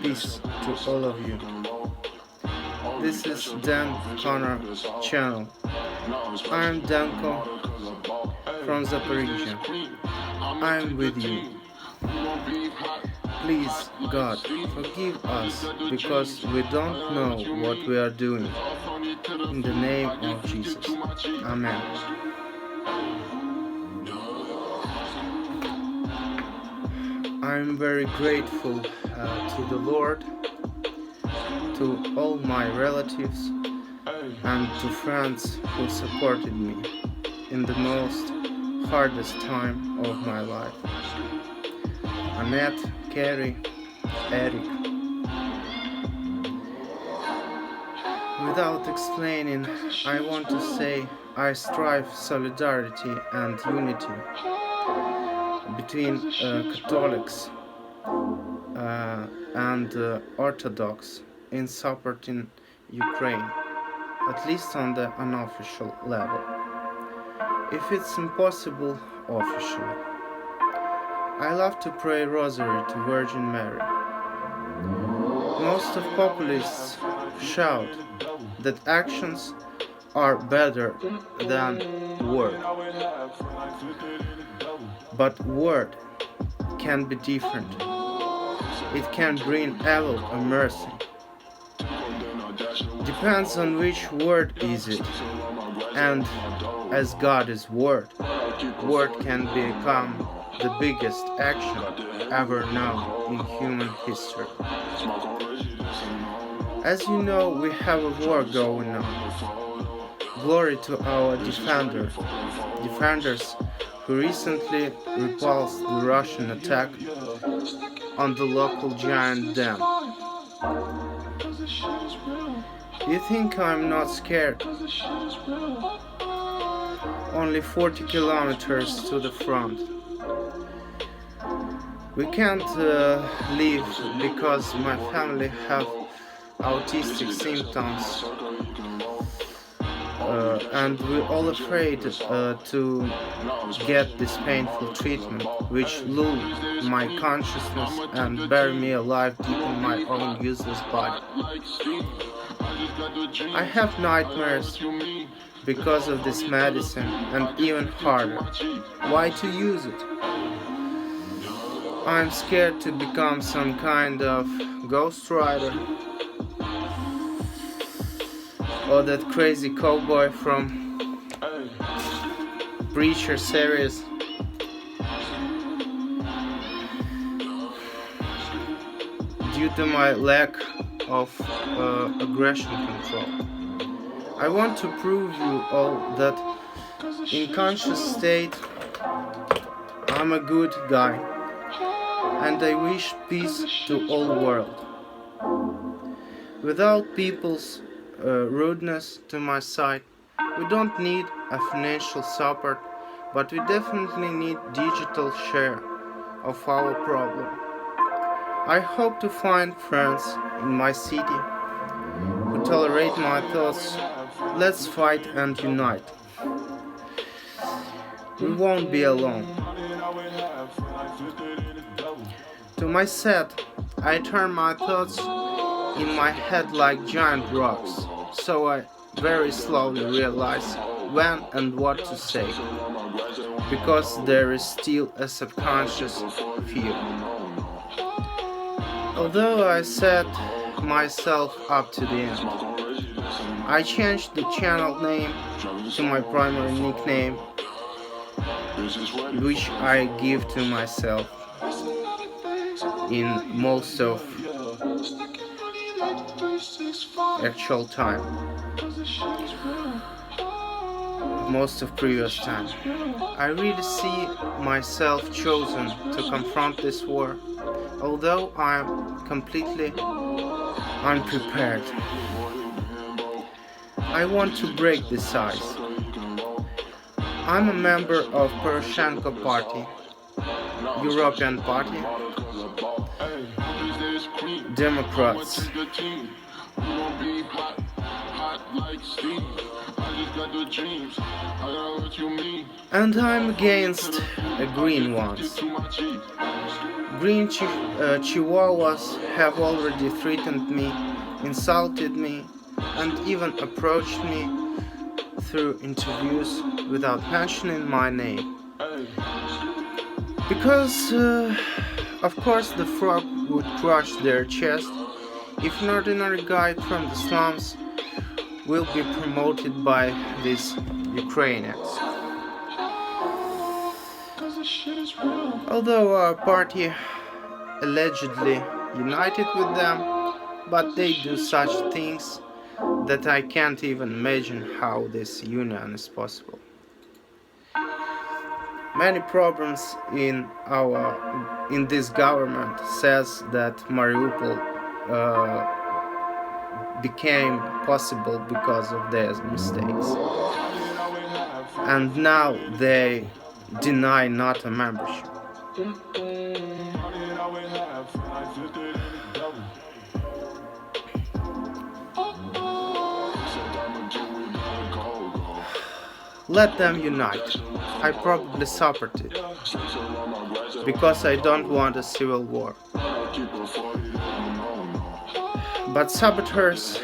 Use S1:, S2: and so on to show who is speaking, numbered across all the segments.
S1: Peace to all of you. This is Dan Connor channel. I'm Danko from Zaporizhia. I'm with you. Please, God, forgive us because we don't know what we are doing. In the name of Jesus. Amen. I'm very grateful to the Lord, to all my relatives and to friends who supported me in the most hardest time of my life. Annette, Carrie, Eric. Without explaining, I want to say I strive solidarity and unity between Catholics and Orthodox in supporting Ukraine, at least on the unofficial level. If it's impossible officially, I love to pray rosary to Virgin Mary. Most of populists shout that actions are better than word. But word can be different. It can bring evil or mercy. Depends on which word is it. And as God is word, word can become the biggest action ever known in human history. As you know, we have a war going on. Glory to our defenders who recently repulsed the Russian attack on the local giant dam. You think I'm not scared? Only 40 kilometers to the front. We can't leave because my family have autistic symptoms and we're all afraid to get this painful treatment which lull my consciousness and bury me alive deep in my own useless body. I have nightmares because of this medicine, and even harder, why to use it? I'm scared to become some kind of ghost rider or that crazy cowboy from Preacher series. Due to my lack of aggression control. I want to prove you all that in conscious state I'm a good guy and I wish peace to all world. Without people's rudeness to my side, we don't need a financial support, but we definitely need digital share of our problem. I hope to find friends in my city who tolerate my thoughts. Let's fight and unite. We won't be alone. To my set, I turn my thoughts in my head like giant rocks, so I very slowly realize when and what to say, because there is still a subconscious fear. Although I set myself up to the end, I changed the channel name to my primary nickname, which I give to myself in most of actual time, most of previous time. I really see myself chosen to confront this war, although I am completely unprepared. I want to break this ice. I'm a member of Poroshenko Party, European Party, Democrats, And I'm against green ones. Green chihuahuas have already threatened me, insulted me, and even approached me through interviews without mentioning my name. Because, of course, the frog would crush their chest if an ordinary guy from the slums will be promoted by these Ukrainians. Although our party allegedly united with them, but they do such things that I can't even imagine how this union is possible. Many problems in this government says that Mariupol became possible because of their mistakes, and now they deny NATO membership. Let them unite. I probably support it because I don't want a civil war. But saboteurs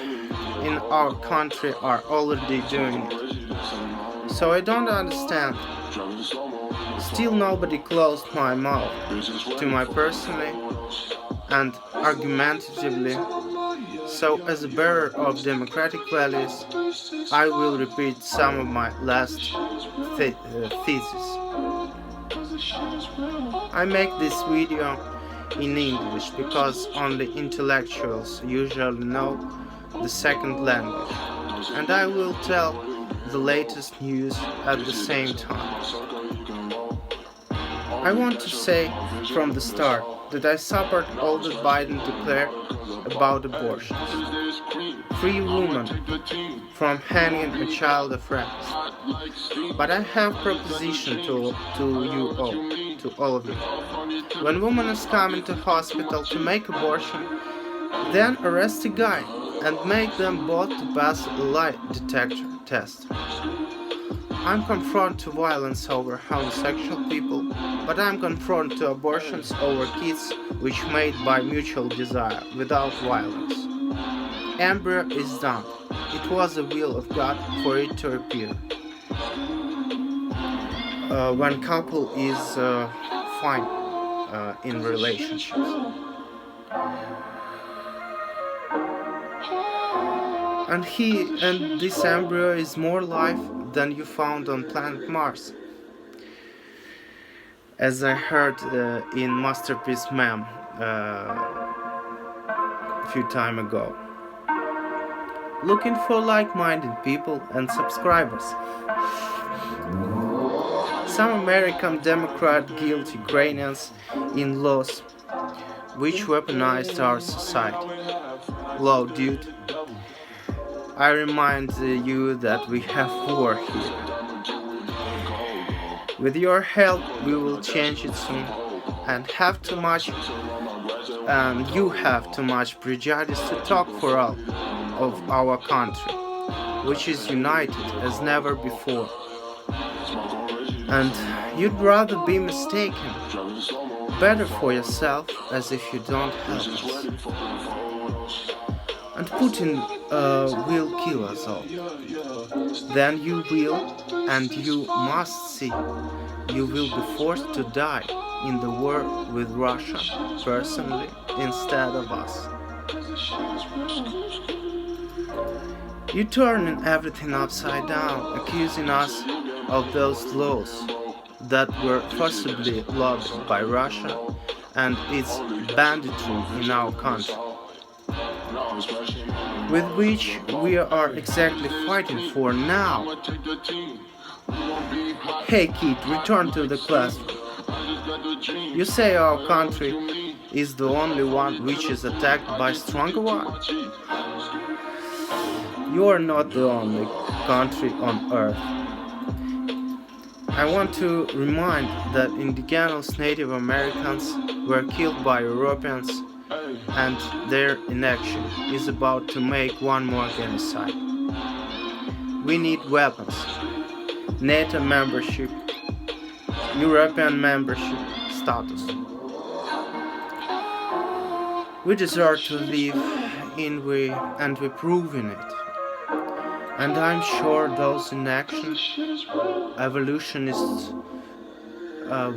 S1: in our country are already doing it. So I don't understand. Still nobody closed my mouth to me personally and argumentatively. So as a bearer of democratic values, I will repeat some of my last thesis. I make this video in English because only intellectuals usually know the second language, and I will tell the latest news at the same time. I want to say from the start that I support all that Biden declared about abortions. Free women from hanging a child of raps. But I have a proposition to all of you. When woman is coming to hospital to make abortion, then arrest a guy and make them both to pass a lie detector test. I'm confront to violence over homosexual people, but I'm confront to abortions over kids which made by mutual desire, without violence. Embryo is done. It was the will of God for it to appear. When couple is fine in relationships. And this embryo is more life than you found on planet Mars. As I heard in Masterpiece Ma'am a few time ago. Looking for like-minded people and subscribers. Some American Democrat guilt Ukrainians in laws which weaponized our society. Low, dude. I remind you that we have war here. With your help, we will change it soon, and you have too much prejudice to talk for all of our country, which is united as never before. And you'd rather be mistaken. Better for yourself, as if you don't help us. And Putin will kill us all. Then you will, and you must see, you will be forced to die in the war with Russia personally instead of us. You turning everything upside down, accusing us of those laws that were forcibly lobbied by Russia and its banditry in our country, with which we are exactly fighting for now. Hey kid, return to the classroom. You say our country is the only one which is attacked by stronger one? You are not the only country on earth. I want to remind that indigenous Native Americans were killed by Europeans, and their inaction is about to make one more genocide. We need weapons, NATO membership, European membership status. We deserve to live in and we prove in it. And I'm sure those in action, evolutionists,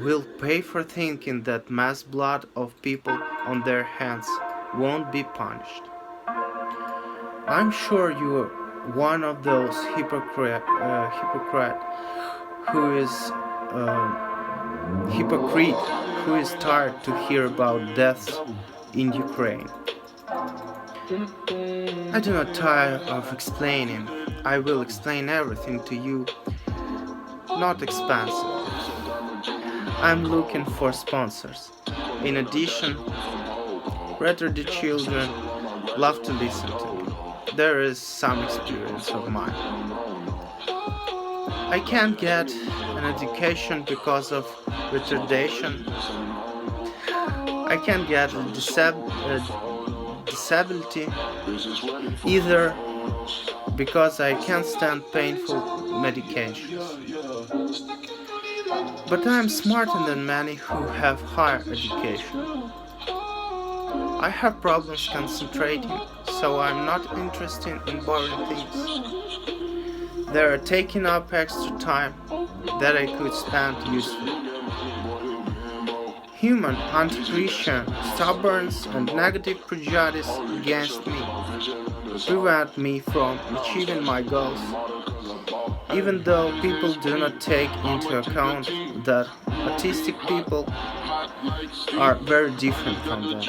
S1: will pay for thinking that mass blood of people on their hands won't be punished. I'm sure you're one of those hypocrite who is tired to hear about deaths in Ukraine. I do not tire of explaining. I will explain everything to you. Not expensive. I'm looking for sponsors. In addition, retarded children love to listen to me. There is some experience of mine. I can't get an education because of retardation. I can't get a disability either because I can't stand painful medications. But I am smarter than many who have higher education. I have problems concentrating, so I'm not interested in boring things. They are taking up extra time that I could spend usefully. Human anti-Christian, stubborn and negative prejudice against me prevent me from achieving my goals, even though people do not take into account that autistic people are very different from them.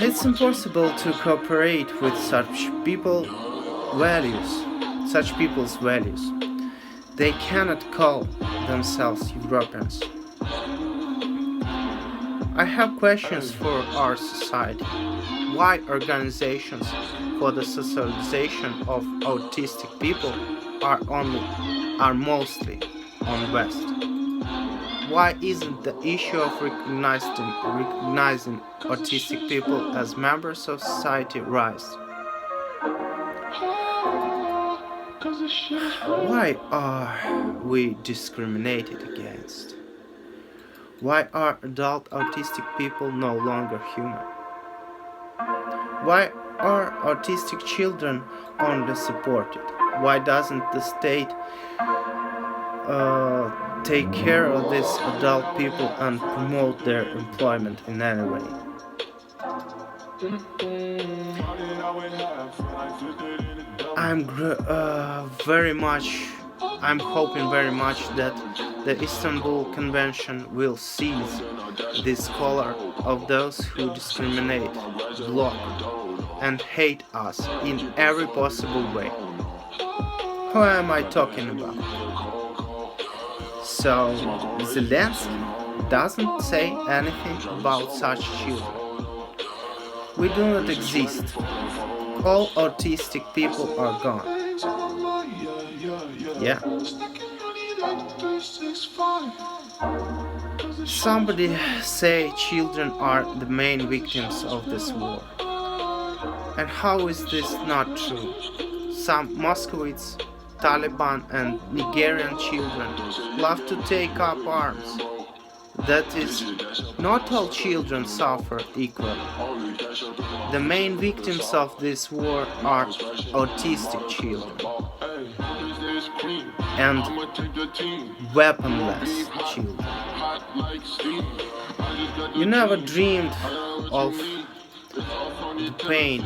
S1: It's impossible to cooperate with such people's values. They cannot call themselves Europeans. I have questions for our society. Why organizations for the socialization of autistic people are mostly on West? Why isn't the issue of recognizing autistic people as members of society raised? Why are we discriminated against? Why are adult autistic people no longer human? Why are autistic children only supported? Why doesn't the state take care of these adult people and promote their employment in any way? I'm hoping very much that the Istanbul Convention will seize this color of those who discriminate, block, and hate us in every possible way. Who am I talking about? So, Zelensky doesn't say anything about such children. We do not exist. All autistic people are gone. Yeah. Somebody say children are the main victims of this war. And how is this not true? Some Moscovites, Taliban and Nigerian children love to take up arms. That is, not all children suffer equally. The main victims of this war are autistic children and weaponless children. You never dreamed of the pain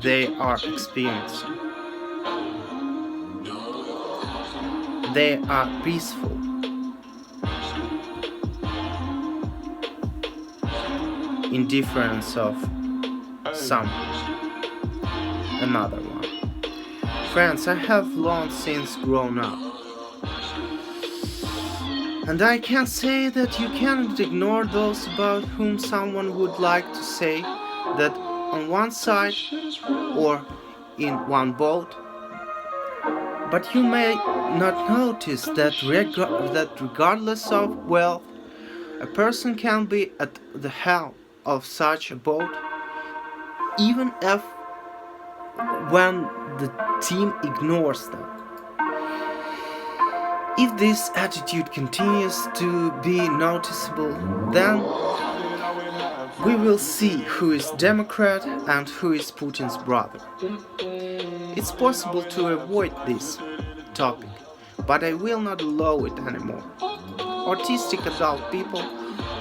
S1: they are experiencing. They are peaceful. In difference of some another one. Friends, I have long since grown up. And I can say that you cannot ignore those about whom someone would like to say that on one side or in one boat. But you may not notice that regardless of wealth, a person can be at the helm of such a boat even if when the team ignores them. If this attitude continues to be noticeable, then we will see who is Democrat and who is Putin's brother. It's possible to avoid this topic, but I will not allow it anymore. Autistic adult people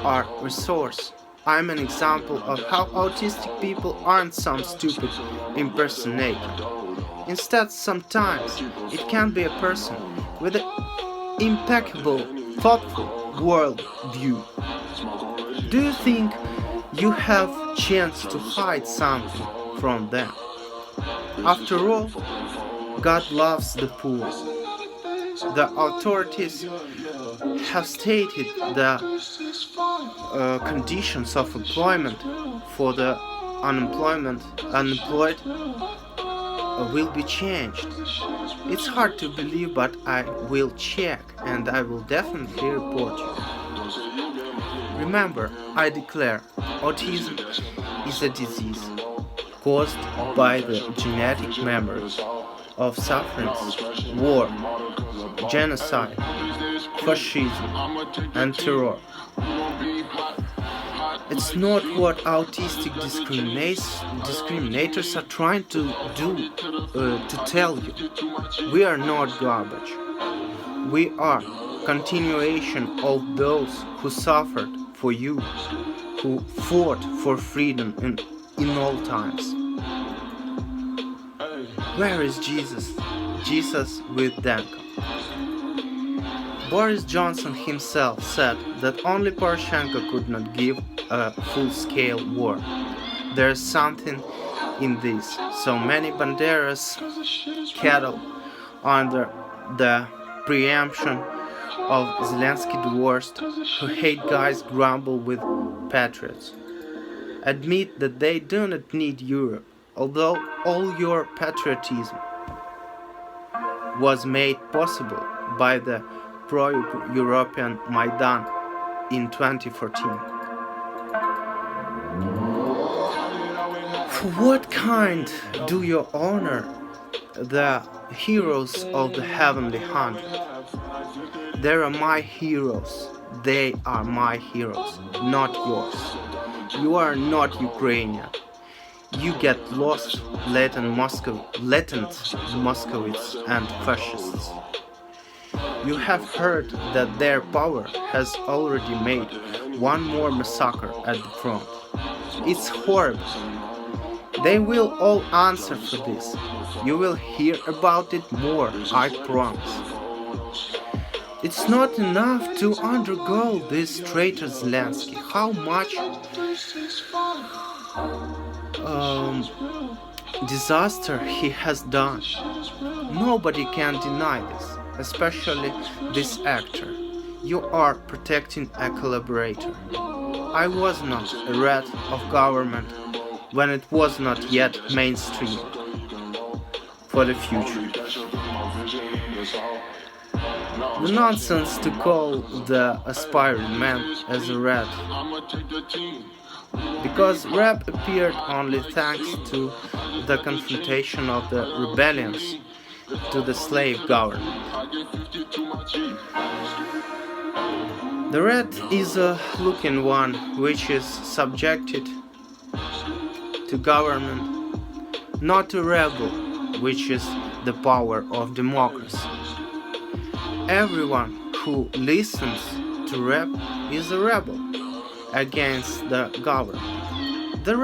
S1: are a resource. I'm an example of how autistic people aren't some stupid impersonator. Instead, sometimes it can be a person with an impeccable, thoughtful world view. Do you think you have chance to hide something from them? After all, God loves the poor. The authorities have stated the conditions of employment for the unemployed will be changed. It's hard to believe, but I will check and I will definitely report you. Remember, I declare autism is a disease caused by the genetic memory of sufferings, war, genocide, fascism, and terror. It's not what autistic discriminators are trying to do to tell you. We are not garbage. We are continuation of those who suffered for you, who fought for freedom in all times. Where is Jesus? Jesus with Danko. Boris Johnson himself said that only Poroshenko could not give a full-scale war. There is something in this. So many Banderas cattle under the preemption of Zelensky divorced, who hate guys grumble with patriots. Admit that they do not need Europe, although all your patriotism was made possible by the pro-European Maidan in 2014. For what kind do you honor the heroes of the Heavenly Hundred? They are my heroes. They are my heroes, not yours. You are not Ukrainian. You get lost, latent Moscovites and fascists. You have heard that their power has already made one more massacre at the front. It's horrible. They will all answer for this. You will hear about it more, I promise. It's not enough to undergo this traitor Zelensky. How much disaster he has done. Nobody can deny this, especially this actor. You are protecting a collaborator. I was not a rat of government when it was not yet mainstream for the future. The nonsense to call the aspiring man as a rat, because rap appeared only thanks to the confrontation of the rebellions to the slave government. The rat is a looking one which is subjected to government, not a rebel, which is the power of democracy. Everyone who listens to rap is a rebel against the government. The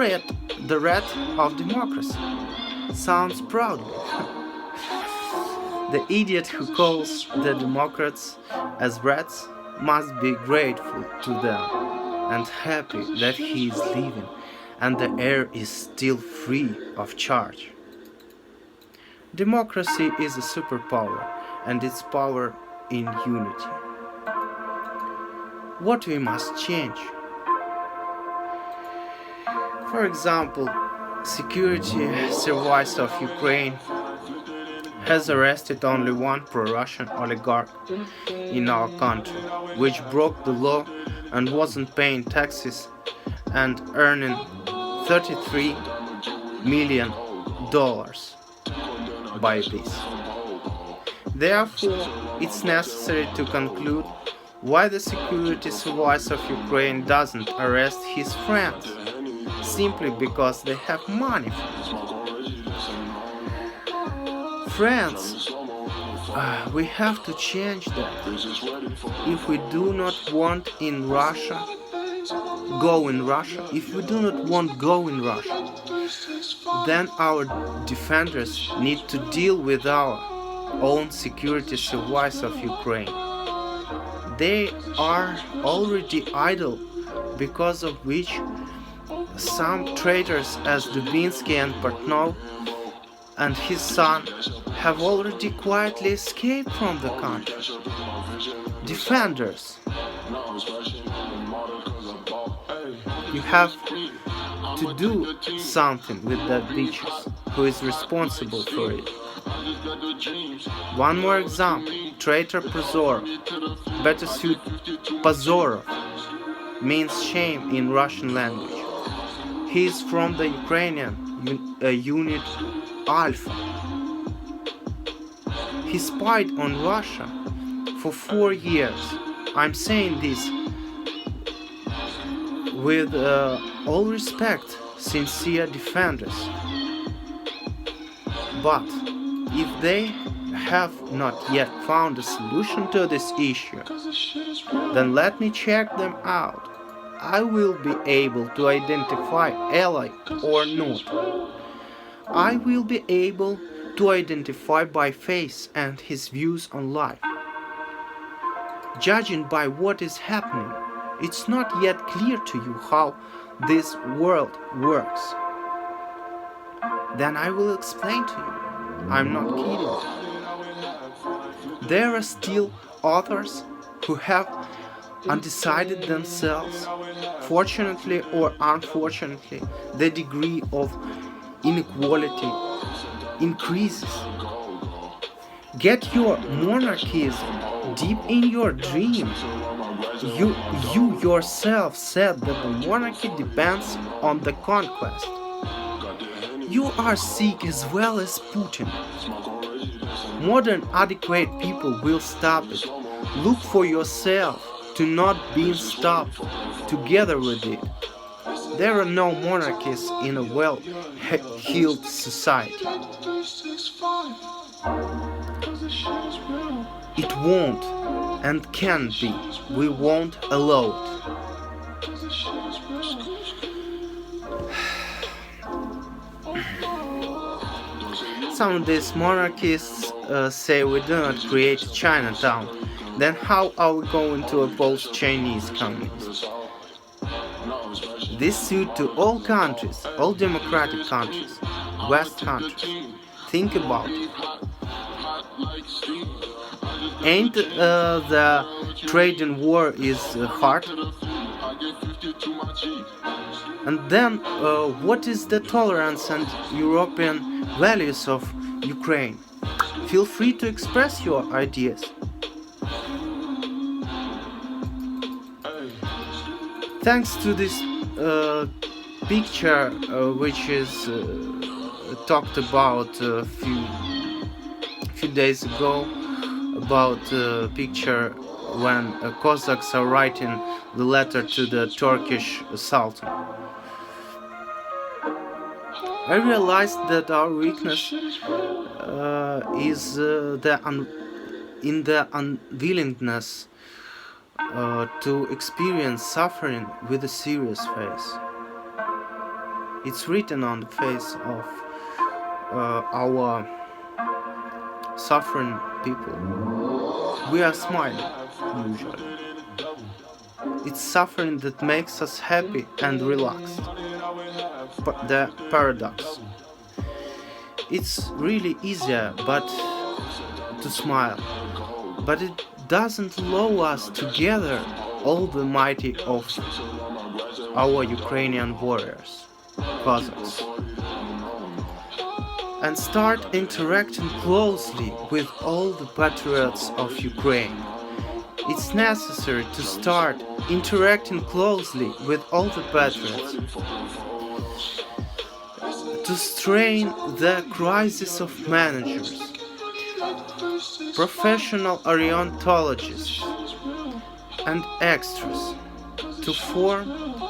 S1: rat of democracy sounds proudly. The idiot who calls the Democrats as rats must be grateful to them and happy that he is living and the air is still free of charge. Democracy is a superpower, and its power in unity. What we must change? For example, Security Service of Ukraine has arrested only one pro-Russian oligarch in our country, which broke the law and wasn't paying taxes and earning 33 million by this. Therefore, it's necessary to conclude why the security service of Ukraine doesn't arrest his friends, simply because they have money. Friends, we have to change that. If we do not want go in Russia, if we do not want go in Russia, then our defenders need to deal with our own security service of Ukraine. They are already idle, because of which some traitors as Dubinsky and Portnov and his son have already quietly escaped from the country. Defenders, you have to do something with that bitches who is responsible for it. One more example, traitor Prozorov, better suit Pozorov, means shame in Russian language. He is from the Ukrainian unit Alpha. He spied on Russia for 4 years. I'm saying this with all respect, sincere defenders. But if they have not yet found a solution to this issue, then let me check them out. I will be able to identify ally or not. I will be able to identify by face and his views on life. Judging by what is happening, it's not yet clear to you how this world works. Then I will explain to you. I'm not kidding. There are still others who have undecided themselves. Fortunately or unfortunately, the degree of inequality increases. Get your monarchism deep in your dream. You yourself said that the monarchy depends on the conquest. You are sick as well as Putin. Modern adequate people will stop it. Look for yourself to not be stopped together with it. There are no monarchies in a well-heeled society. It won't and can't be. We won't allow it. Some of these monarchists say we do not create Chinatown. Then how are we going to oppose Chinese communists? This suit to all countries, all democratic countries, West countries. Think about it. Ain't the trade in war is hard? And then what is the tolerance and European values of Ukraine? Feel free to express your ideas. Thanks to this picture which is talked about a few days ago, about a picture when Cossacks are writing the letter to the Turkish Sultan. I realized that our weakness is in the unwillingness to experience suffering with a serious face. It's written on the face of our suffering people. We are smiling, usually. It's suffering that makes us happy and relaxed. But the paradox. It's really easier to smile, but it doesn't allow us to gather all the mighty of our Ukrainian warriors, Cossacks, and start interacting closely with all the patriots of Ukraine. It's necessary to start interacting closely with all the patriots to strain the crisis of managers, professional orientologists, and extras to form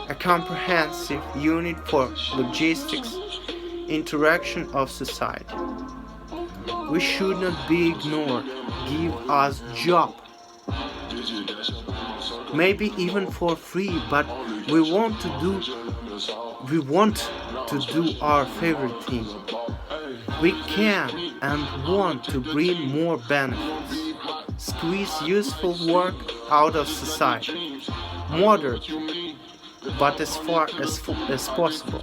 S1: a comprehensive unit for logistics, interaction of society. We should not be ignored. Give us job. Maybe even for free, but we want to do our favorite thing. We can and want to bring more benefits. Squeeze useful work out of society. Moderate, but as far as possible.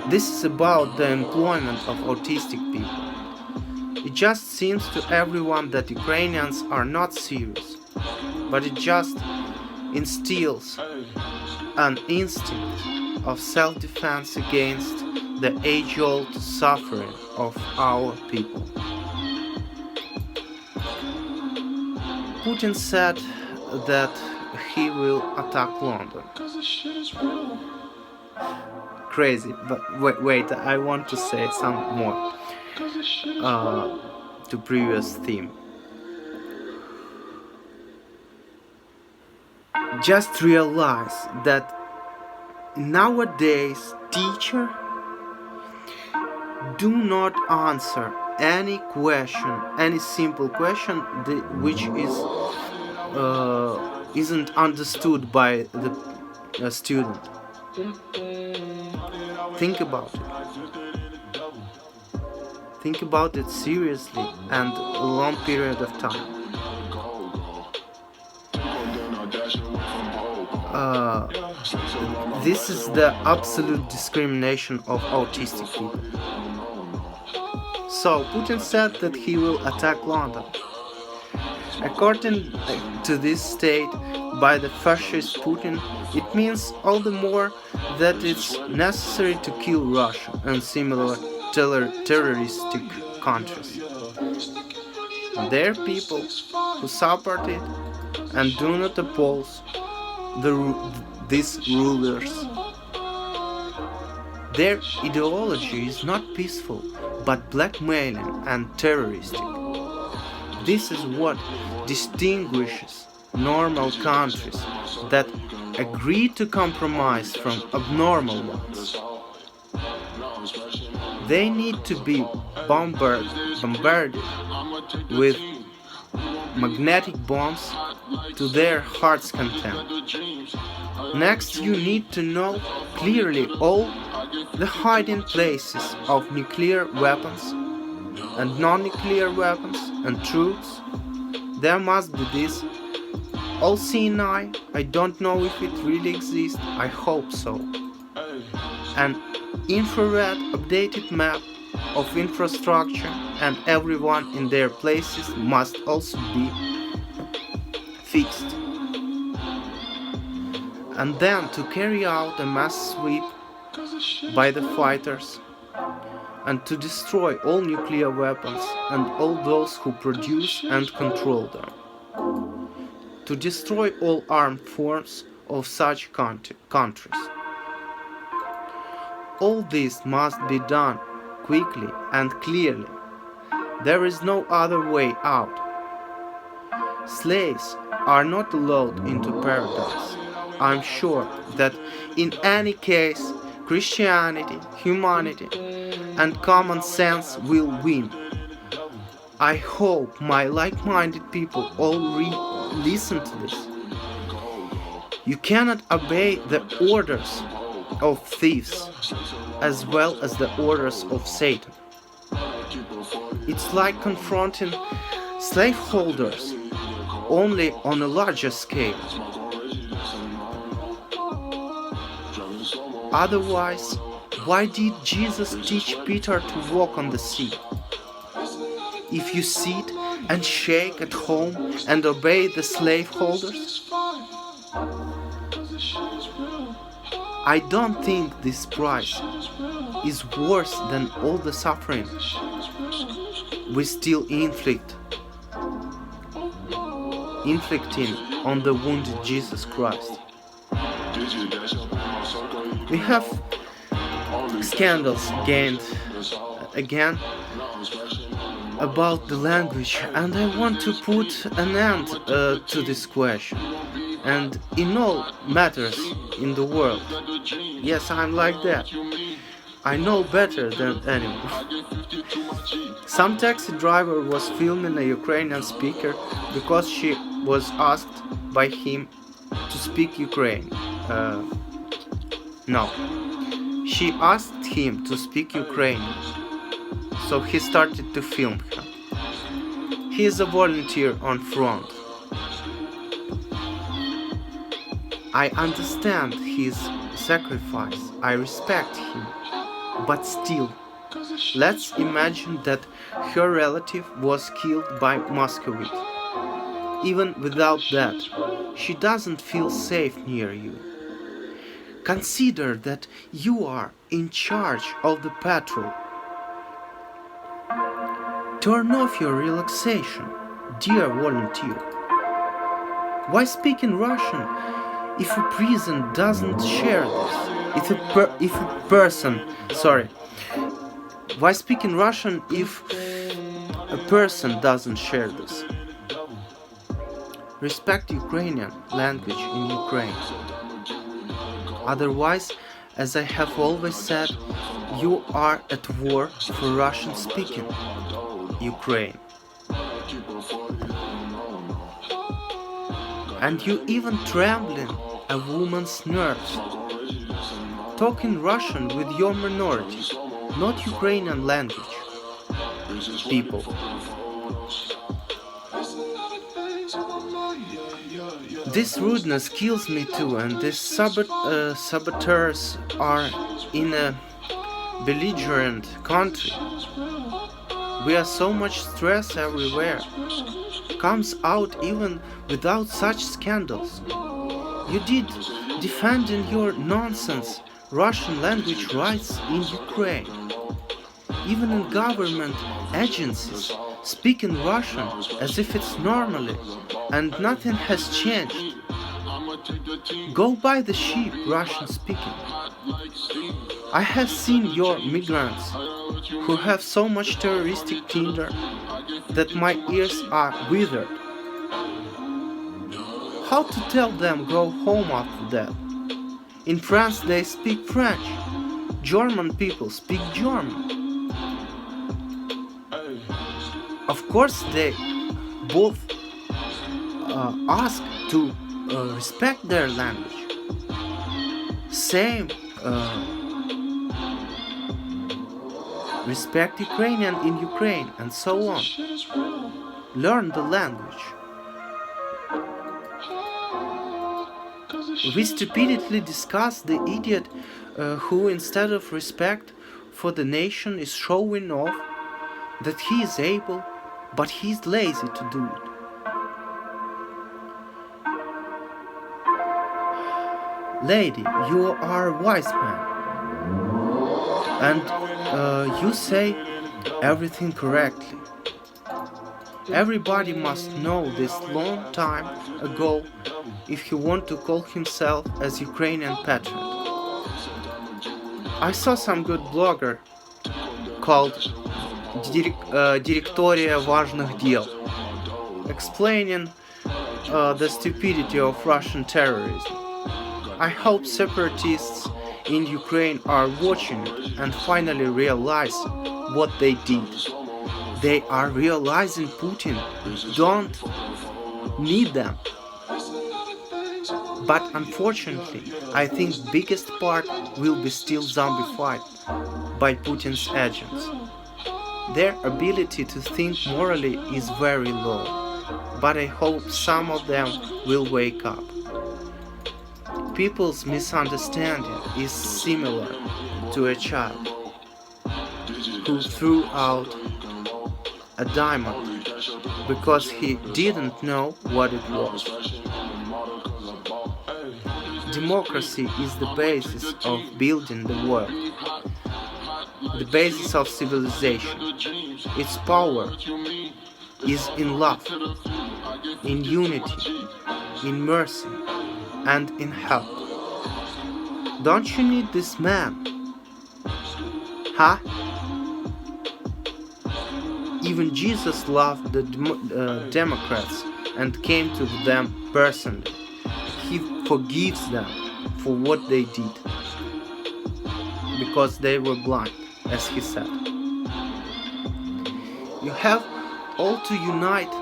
S1: This is about the employment of autistic people. It just seems to everyone that Ukrainians are not serious, but it just instills an instinct of self-defense against the age-old suffering of our people. Putin said that he will attack London. Crazy, but wait, I want to say some more to previous theme. Just realize that nowadays teachers do not answer any question, any simple question which isn't understood by the student. Think about it. Think about it seriously and a long period of time. This is the absolute discrimination of autistic people. So Putin said that he will attack London. According to this state by the fascist Putin, it means all the more that it's necessary to kill Russia and similar terroristic countries. There are people who support it and do not oppose these rulers. Their ideology is not peaceful, but blackmailing and terroristic. This is what distinguishes normal countries that agree to compromise from abnormal ones. They need to be bombarded with magnetic bombs to their heart's content. Next, you need to know clearly all the hiding places of nuclear weapons and non-nuclear weapons and troops. There must be this all-seeing eye. I don't know if it really exists. I hope so. An infrared updated map of infrastructure, and everyone in their places must also be fixed. And then to carry out a mass sweep by the fighters and to destroy all nuclear weapons and all those who produce and control them. To destroy all armed forms of such countries. All this must be done quickly and clearly. There is no other way out. Slaves are not allowed into paradise. I'm sure that in any case, Christianity, humanity, and common sense will win. I hope my like-minded people all listen to this. You cannot obey the orders of thieves as well as the orders of Satan. It's like confronting slaveholders, only on a larger scale. Otherwise, why did Jesus teach Peter to walk on the sea? If you sit and shake at home and obey the slaveholders? I don't think this price is worse than all the suffering we still inflicting on the wounded Jesus Christ. We have scandals gained again about the language, and I want to put an end to this question. And in all matters in the world, yes, I'm like that. I know better than anyone. Some taxi driver was filming a Ukrainian speaker because she was asked by him to speak Ukraine. No, she asked him to speak Ukrainian, so he started to film her. He is a volunteer on front. I understand his sacrifice, I respect him, but still, let's imagine that her relative was killed by Muscovite. Even without that, she doesn't feel safe near you. Consider that you are in charge of the patrol. Turn off your relaxation, dear volunteer. Why speak in Russian if a prison doesn't share this? Why speak in Russian if a person doesn't share this? Respect Ukrainian language in Ukraine. Otherwise, as I have always said, you are at war for Russian-speaking Ukraine. And you even trembling a woman's nerves. Talking Russian with your minority, not Ukrainian language. People. This rudeness kills me too, and these saboteurs are in a belligerent country. We have so much stress everywhere. Comes out even without such scandals. You did defending your nonsense Russian language rights in Ukraine. Even in government agencies, speaking Russian as if it's normally and nothing has changed. Go buy the cheap Russian speaking. I have seen your migrants who have so much terroristic tinder that my ears are withered. How to tell them go home after that? In France they speak French. German people speak German. Of course they both ask to respect their language. Same respect Ukrainian in Ukraine and so on. Learn the language. We stupidly discuss the idiot who, instead of respect for the nation, is showing off that he is able, but he is lazy to do it. Lady, you are a wise man, and you say everything correctly. Everybody must know this long time ago if he want to call himself as Ukrainian patriot. I saw some good blogger called Директория важных дел explaining the stupidity of Russian terrorism. I hope separatists in Ukraine are watching it and finally realize what they did. They are realizing Putin don't need them. But unfortunately, I think biggest part will be still zombified by Putin's agents. Their ability to think morally is very low, but I hope some of them will wake up. People's misunderstanding is similar to a child who threw out a diamond because he didn't know what it was. Democracy is the basis of building the world, the basis of civilization. Its power is in love, in unity, in mercy, and in help. Don't you need this man? Huh? Even Jesus loved the Democrats and came to them personally. He forgives them for what they did, because they were blind, as he said. You have all to unite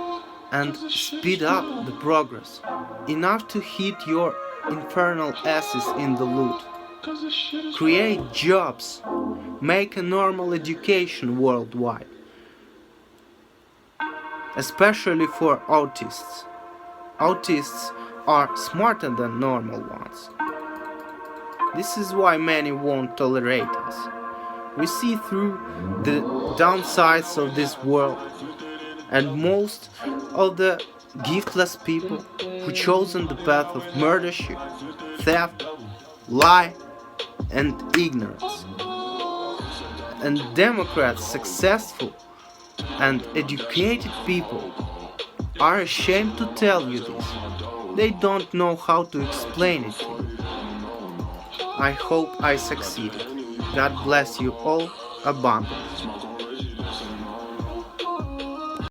S1: and speed up the progress, enough to hit your infernal asses in the loot. Create jobs, make a normal education worldwide, especially for autists. Autists are smarter than normal ones. This is why many won't tolerate us. We see through the downsides of this world, and most of the giftless people who chosen the path of murdership, theft, lie, and ignorance. And Democrats, successful and educated people, are ashamed to tell you this. They don't know how to explain it to you. I hope I succeeded. God bless you all abundantly.